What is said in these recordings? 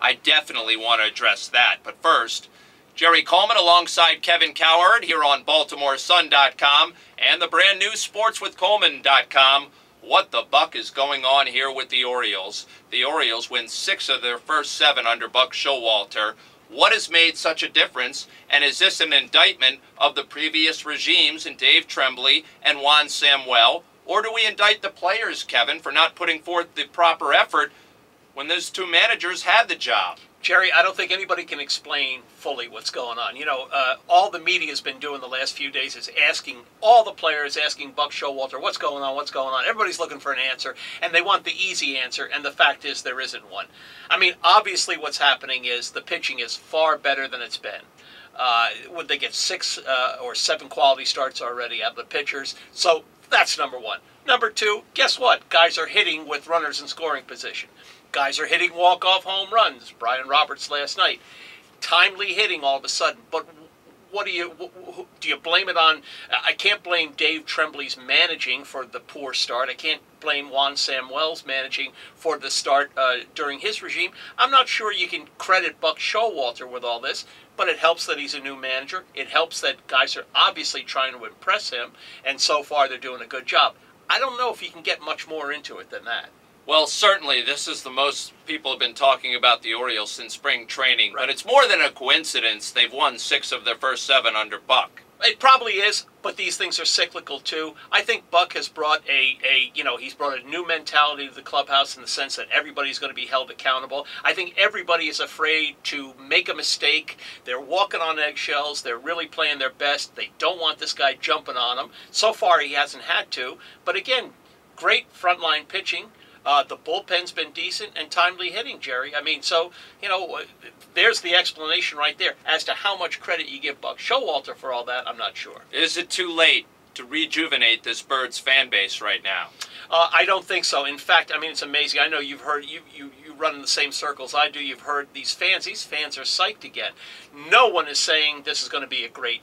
I definitely want to address that. But first, Jerry Coleman alongside Kevin Cowherd here on BaltimoreSun.com and the brand new SportsWithColeman.com. What the buck is going on here with the Orioles? The Orioles win 6 of their first 7 under Buck Showalter. What has made such a difference? And is this an indictment of the previous regimes in Dave Tremblay and Juan Samuel? Or do we indict the players, Kevin, for not putting forth the proper effort when those 2 managers had the job? Jerry, I don't think anybody can explain fully what's going on. You know, all the media has been doing the last few days is asking all the players, asking Buck Showalter, what's going on, what's going on? Everybody's looking for an answer, and they want the easy answer, and the fact is there isn't one. I mean, obviously what's happening is the pitching is far better than it's been. Would they get 6 or 7 quality starts already out of the pitchers? So that's number one. Number two, guess what? Guys are hitting with runners in scoring position. Guys are hitting walk-off home runs. Brian Roberts last night. Timely hitting all of a sudden. But what do you blame it on? I can't blame Dave Tremblay's managing for the poor start. I can't blame Juan Samuel's managing for the start during his regime. I'm not sure you can credit Buck Showalter with all this, but it helps that he's a new manager. It helps that guys are obviously trying to impress him, and so far they're doing a good job. I don't know if you can get much more into it than that. Well, certainly, this is the most people have been talking about the Orioles since spring training. Right. But it's more than a coincidence they've won 6 of their first 7 under Buck. It probably is, but these things are cyclical too. I think Buck has brought he's brought a new mentality to the clubhouse in the sense that everybody's going to be held accountable. I think everybody is afraid to make a mistake. They're walking on eggshells. They're really playing their best. They don't want this guy jumping on them. So far, he hasn't had to. But again, great frontline pitching. The bullpen's been decent and timely hitting, Jerry. I mean, so, there's the explanation right there. As to how much credit you give Buck Showalter for all that, I'm not sure. Is it too late to rejuvenate this Birds fan base right now? I don't think so. In fact, I mean, it's amazing. I know you've heard, you run in the same circles I do. You've heard these fans. These fans are psyched again. No one is saying this is going to be a great,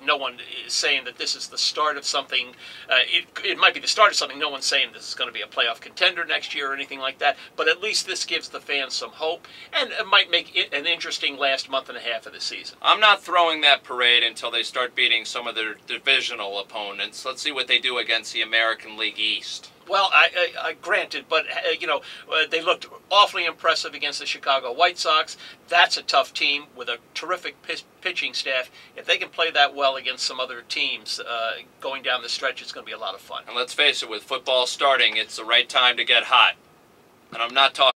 no one is saying that this is the start of something. It might be the start of something. No one's saying this is going to be a playoff contender next year or anything like that. But at least this gives the fans some hope, and it might make it an interesting last month and a half of the season. I'm not throwing that parade until they start beating some of their divisional opponents. Let's see what they do against the American League East. Well, I granted, but, they looked awfully impressive against the Chicago White Sox. That's a tough team with a terrific pitching staff. If they can play that well against some other teams going down the stretch, it's going to be a lot of fun. And let's face it, with football starting, it's the right time to get hot. And I'm not talking